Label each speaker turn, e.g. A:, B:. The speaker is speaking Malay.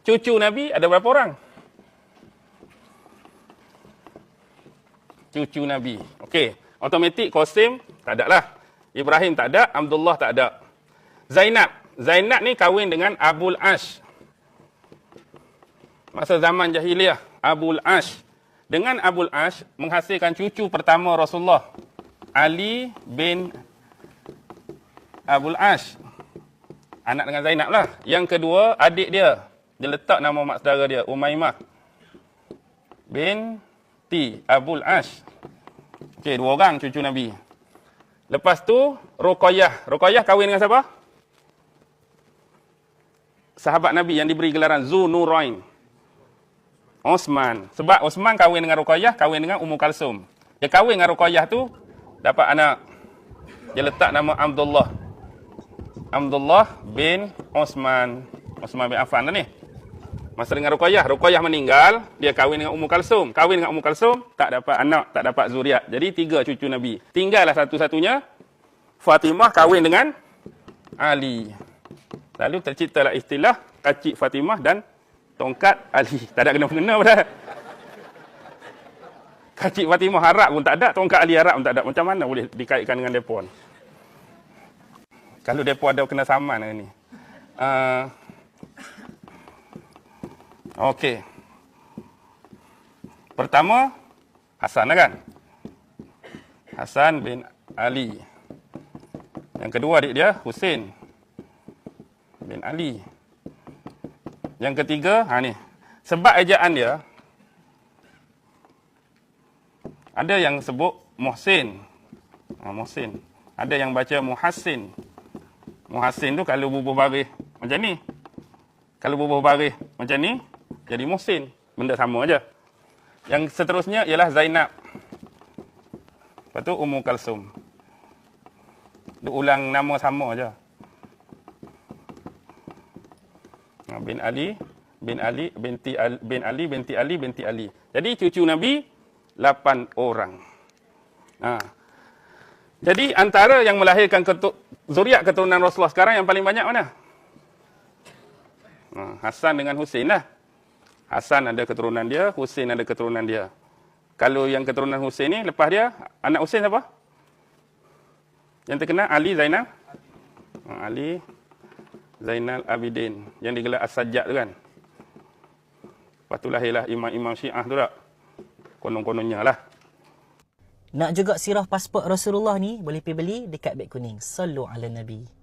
A: Cucu Nabi ada berapa orang? Cucu Nabi. Okey. Automatik Qasim tak ada lah. Ibrahim tak ada. Abdullah tak ada. Zainab. Zainab ni kahwin dengan Abul Ash. Masa zaman jahiliyah. Abul Ash. Dengan Abul Ash menghasilkan cucu pertama Rasulullah. Ali bin Abul Ash. Anak dengan Zainab lah. Yang kedua, adik dia. Dia letak nama mak saudara dia, Umaymah binti Abul Ash. Okey, 2 orang cucu Nabi. Lepas tu, Ruqayyah. Ruqayyah kahwin dengan siapa? Sahabat Nabi yang diberi gelaran Zunurain. Osman. Sebab Osman kahwin dengan Ruqayyah, kahwin dengan Ummu Kalsum. Dia kahwin dengan Ruqayyah tu, dapat anak. Dia letak nama Abdullah. Abdullah bin Osman. Osman bin Affan lah ni. Masa dengan Ruqayyah. Ruqayyah meninggal, dia kahwin dengan Ummu Kalsum. Kahwin dengan Ummu Kalsum, tak dapat anak, tak dapat zuriat. Jadi 3 cucu Nabi. Tinggallah satu-satunya, Fatimah kahwin dengan Ali. Lalu terciptalah istilah kacik Fatimah dan tongkat Ali. Tak ada kena-mengena pada. Kacik Fatimah Arab pun tak ada, tongkat Ali Arab pun tak ada. Macam mana boleh dikaitkan dengan mereka? Kalau mereka ada kena saman ni. Okey. Pertama, Hasan lah kan? Hasan bin Ali. Yang kedua adik dia, Husain bin Ali. Yang ketiga, ni. Sebab ejaan dia, ada yang sebut Muhsin. Muhsin. Ada yang baca Muhassin. Muhassin tu kalau bubuh baris macam ni. Kalau bubuh baris macam ni, jadi Muhsin. Benda sama aja. Yang seterusnya ialah Zainab. Lepas tu Ummu Kalsum. Dia ulang nama sama aja. Bin Ali, bin Ali, binti Ali, bin Ali, binti Ali, binti Ali. Jadi cucu Nabi 8 orang. Jadi antara yang melahirkan zuriat keturunan Rasulullah sekarang yang paling banyak mana? Hasan dengan Husain lah. Hasan ada keturunan dia, Husain ada keturunan dia. Kalau yang keturunan Husain ni, lepas dia, anak Husain siapa? Yang terkenal Ali Zainal. Ali Zainal Abidin. Yang digelar As-Sajjad tu kan. Lepas tu lahirlah imam-imam Syiah tu tak? Konon-kononnya lah.
B: Nak juga sirah pasport Rasulullah ni, boleh pergi beli dekat beg kuning. Sallu ala Nabi.